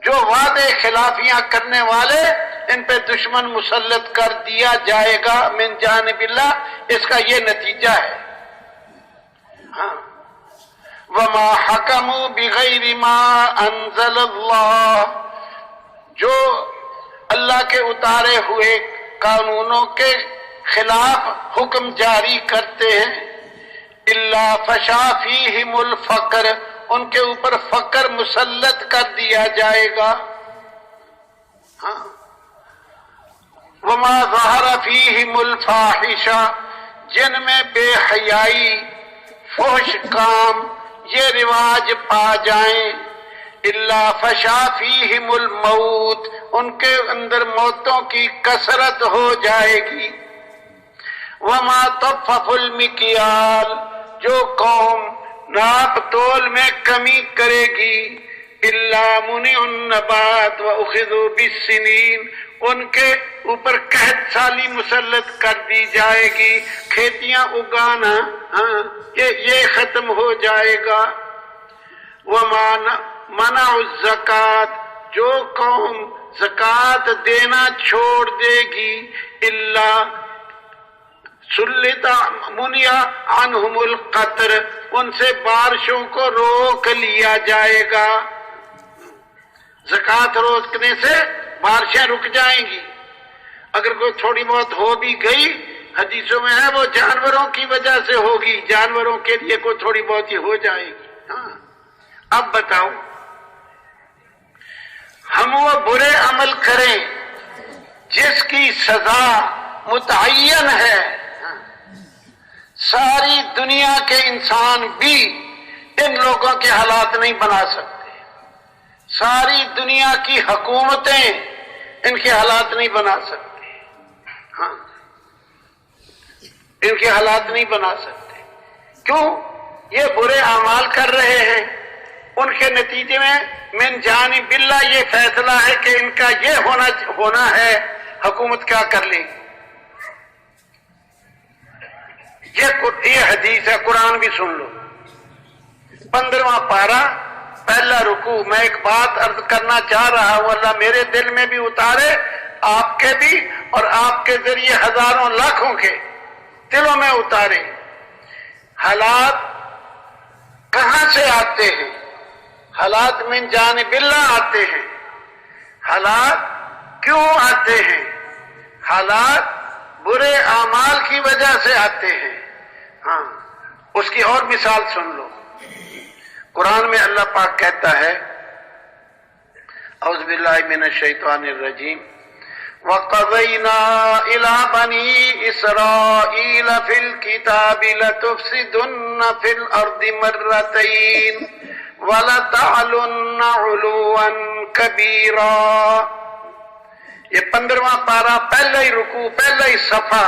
جو وعدے خلافیاں کرنے والے ان پہ دشمن مسلط کر دیا جائے گا من جانب اللہ، اس کا یہ نتیجہ ہے۔ ہاں، وما حکموا بغیر ما انزل اللہ، جو اللہ کے اتارے ہوئے قانونوں کے خلاف حکم جاری کرتے ہیں، الا فشا فیہم الفقر، ان کے اوپر فقر مسلط کر دیا جائے گا۔ ہاں، وما ظہر فیہم الفاحشہ، جن میں بے حیائی، فحش کام، یہ رواج پا جائیں، الا فشا فیہم الموت، ان کے اندر موتوں کی کثرت ہو جائے گی۔ وما تطفف المکیال، جو قوم ناپ تول میں کمی کرے گی، الا منع النبات واخذوا بالسنین، ان کے اوپر قحط سالی مسلط کر دی جائے گی، کھیتیاں اگانا یہ ختم ہو جائے گا۔ وما منع الزکات، جو قوم زکات دینا چھوڑ دے گی، الا سلط منع عنہم القطر، ان سے بارشوں کو روک لیا جائے گا۔ زکات روکنے سے بارشیں رک جائیں گی، اگر کوئی تھوڑی بہت ہو بھی گئی، حدیثوں میں ہے وہ جانوروں کی وجہ سے ہوگی، جانوروں کے لیے کوئی تھوڑی بہت ہی ہو جائے گی۔ ہاں، اب بتاؤ، ہم وہ برے عمل کریں جس کی سزا متعین ہے، ساری دنیا کے انسان بھی ان لوگوں کے حالات نہیں بنا سکتے، ساری دنیا کی حکومتیں ان کے حالات نہیں بنا سکتے۔ ہاں، ان کے حالات نہیں بنا سکتے، کیوں؟ یہ برے اعمال کر رہے ہیں، ان کے نتیجے میں من جانب اللہ یہ فیصلہ ہے کہ ان کا یہ ہونا ہے، حکومت کیا کر لے گی۔ یہ حدیث ہے، قرآن بھی سن لو۔ 15واں پارہ، پہلا رکوع۔ میں ایک بات عرض کرنا چاہ رہا ہوں، اللہ میرے دل میں بھی اتارے، آپ کے بھی، اور آپ کے ذریعے ہزاروں لاکھوں کے دلوں میں اتارے۔ حالات کہاں سے آتے ہیں؟ حالات من جانب اللہ آتے ہیں۔ حالات کیوں آتے ہیں؟ حالات برے اعمال کی وجہ سے آتے ہیں۔ ہاں، اس کی اور مثال سن لو۔ قرآن میں اللہ پاک کہتا ہے، اعوذ باللہ من الشیطان الرجیم، وَقَضَيْنَا إِلَىٰ بَنِي إِسْرَائِيلَ فِي الْكِتَابِ لَتُفْسِدُنَّ فِي الْأَرْضِ مَرَّتَيْنِ وَلَتَعْلُنَّ عُلُوًّا كَبِيرًا۔ یہ 15واں پارہ، پہلا ہی رکوع، پہلا ہی صفحہ۔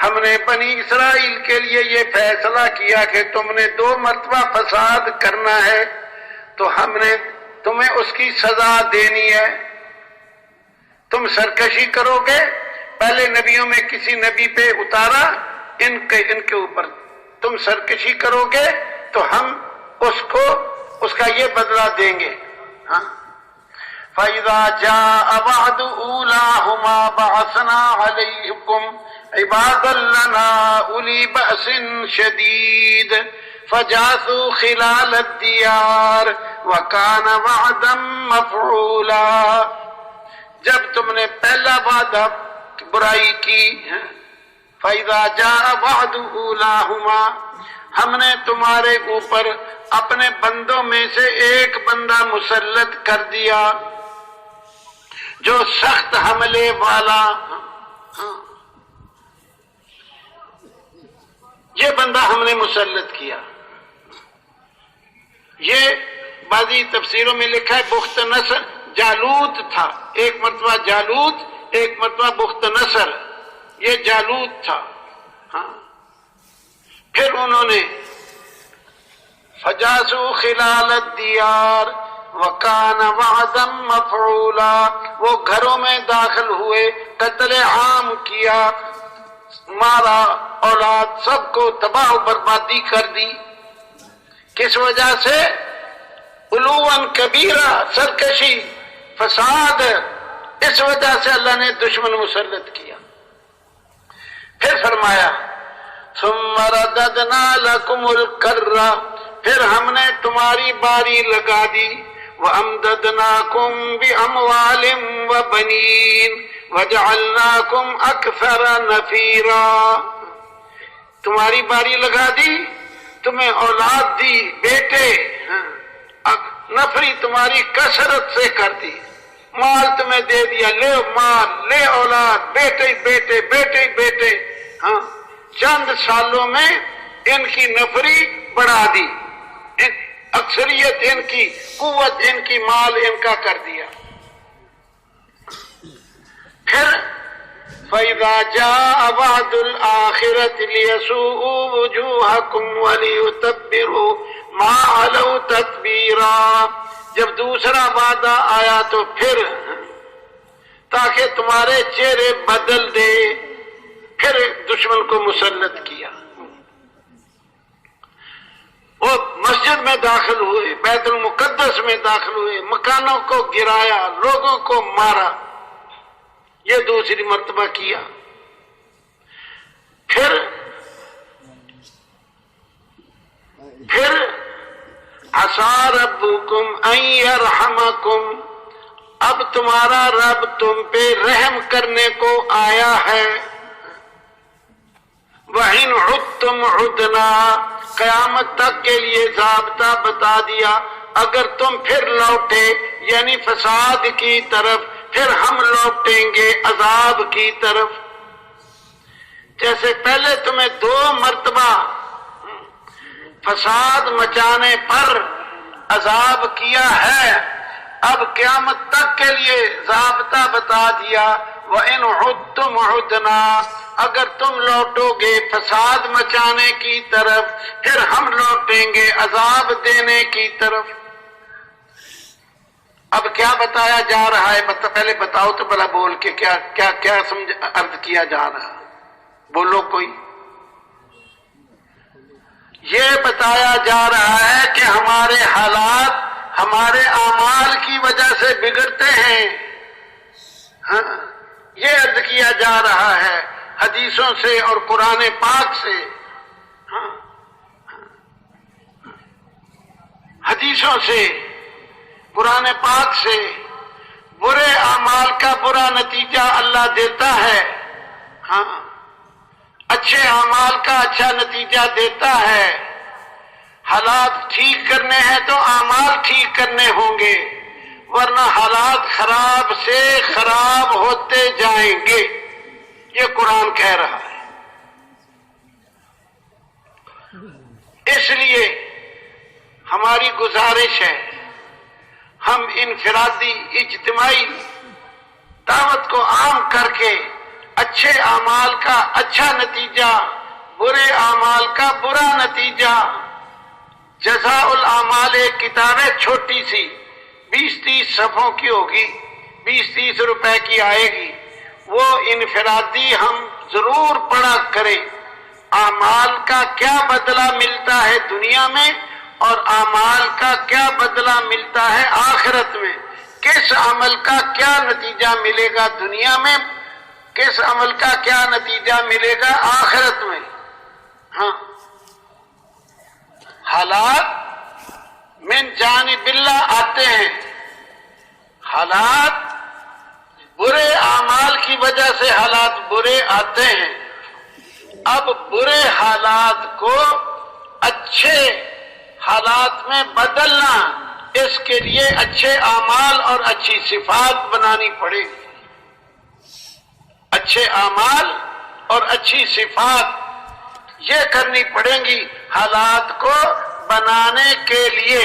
ہم نے بنی اسرائیل کے لیے یہ فیصلہ کیا کہ تم نے 2 مرتبہ فساد کرنا ہے، تو ہم نے تمہیں اس کی سزا دینی ہے۔ تم سرکشی کرو گے، پہلے نبیوں میں کسی نبی پہ اتارا، ان کے اوپر تم سرکشی کرو گے تو ہم اس کا یہ بدلہ دیں گے۔ ہاں، فَإِذَا جَاءَ وَعْدُ أُولَاهُمَا بَعَثْنَا عَلَيْكُمْ عِبَادًا لَّنَا أُولِي بَأْسٍ شَدِيدٍ فَجَاسُوا خِلَالَ الدِّيَارِ وَكَانَ وَعْدًا مَّفْعُولًا۔ جب تم نے پہلا وعدہ برائی کی، فَإِذَا جَاءَ وَعْدُ أُولَاهُمَا، ہم نے تمہارے اوپر اپنے بندوں میں سے ایک بندہ مسلط کر دیا جو سخت حملے والا، یہ بندہ ہم نے مسلط کیا۔ یہ بعضی تفسیروں میں لکھا ہے بخت نصر، جالوت تھا، ایک مرتبہ جالوت، ایک مرتبہ بخت نصر، یہ جالوت تھا۔ ہاں، پھر انہوں نے فجاسوا خلال الدیار وکان وعدا مفعولا، وہ گھروں میں داخل ہوئے، قتل عام کیا، مارا، اولاد سب کو تباہ و بربادی کر دی۔ کس وجہ سے؟ علواً کبیرہ، سرکشی، فساد، اس وجہ سے اللہ نے دشمن مسلط کیا۔ پھر فرمایا ثم رددنا لکم الکرہ، پھر ہم نے تمہاری باری لگا دی، وَأَمْدَدْنَاكُمْ بِأَمْوَالٍ وَبَنِينَ وَجَعَلْنَاكُمْ أَكْثَرَ نَفِيرًا، تمہاری باری لگا دی، تمہیں اولاد دی، بیٹے، نفری تمہاری کثرت سے کر دی، مال تمہیں دے دیا، لے مال، لے اولاد، بیٹے بیٹے بیٹے بیٹے، ہاں چند سالوں میں ان کی نفری بڑھا دی، اکثریت ان کی، قوت ان کی، مال ان کا کر دیا۔ پھر فَإِذَا جَاءَ وَعْدُ الْآخِرَةِ لِيَسُوءُوا وُجُوهَكُمْ وَلِيُتَبِّرُوا مَا عَلَوْا تَتْبِيرًا، جب دوسرا وعدہ آیا تو پھر تاکہ تمہارے چہرے بدل دے، پھر دشمن کو مسلط کیا۔ وہ مسجد میں داخل ہوئے، بیت المقدس میں داخل ہوئے، مکانوں کو گرایا، لوگوں کو مارا، یہ دوسری مرتبہ کیا۔ پھر عسیٰ ربکم ان یرحمکم، اب تمہارا رب تم پہ رحم کرنے کو آیا ہے۔ وَإِنْ عُدْتُمْ عُدْنَا، قیامت تک کے لیے ضابطہ بتا دیا، اگر تم پھر لوٹے یعنی فساد کی طرف، پھر ہم لوٹیں گے عذاب کی طرف۔ جیسے پہلے تمہیں 2 مرتبہ فساد مچانے پر عذاب کیا ہے، اب قیامت تک کے لیے ضابطہ بتا دیا، وَإِنْ عُدْتُمْ عُدْنَا، اگر تم لوٹو گے فساد مچانے کی طرف، پھر ہم لوٹیں گے عذاب دینے کی طرف۔ اب کیا بتایا جا رہا ہے؟ پہلے بتاؤ تو بھلا بول کے کیا عرض کیا جا رہا، بولو کوئی۔ یہ بتایا جا رہا ہے کہ ہمارے حالات ہمارے اعمال کی وجہ سے بگڑتے ہیں، ہاں یہ عرض کیا جا رہا ہے حدیثوں سے اور قرآن پاک سے، ہاں حدیثوں سے، قرآن پاک سے۔ برے اعمال کا برا نتیجہ اللہ دیتا ہے، ہاں اچھے اعمال کا اچھا نتیجہ دیتا ہے۔ حالات ٹھیک کرنے ہیں تو اعمال ٹھیک کرنے ہوں گے، ورنہ حالات خراب سے خراب ہوتے جائیں گے، یہ قرآن کہہ رہا ہے۔ اس لیے ہماری گزارش ہے، ہم انفرادی اجتماعی دعوت کو عام کر کے اچھے اعمال کا اچھا نتیجہ، برے اعمال کا برا نتیجہ، جزاء الاعمال ایک کتاب ہے چھوٹی سی، 20-30 صفحوں کی ہوگی، 20-30 روپے کی آئے گی، وہ انفرادی ہم ضرور پڑھا کریں، اعمال کا کیا بدلہ ملتا ہے دنیا میں اور اعمال کا کیا بدلہ ملتا ہے آخرت میں، کس عمل کا کیا نتیجہ ملے گا دنیا میں، کس عمل کا کیا نتیجہ ملے گا آخرت میں۔ ہاں حالات من جانب اللہ آتے ہیں، حالات برے اعمال کی وجہ سے حالات برے آتے ہیں، اب برے حالات کو اچھے حالات میں بدلنا، اس کے لیے اچھے اعمال اور اچھی صفات بنانی پڑے گی، اچھے اعمال اور اچھی صفات یہ کرنی پڑیں گی حالات کو بنانے کے لیے۔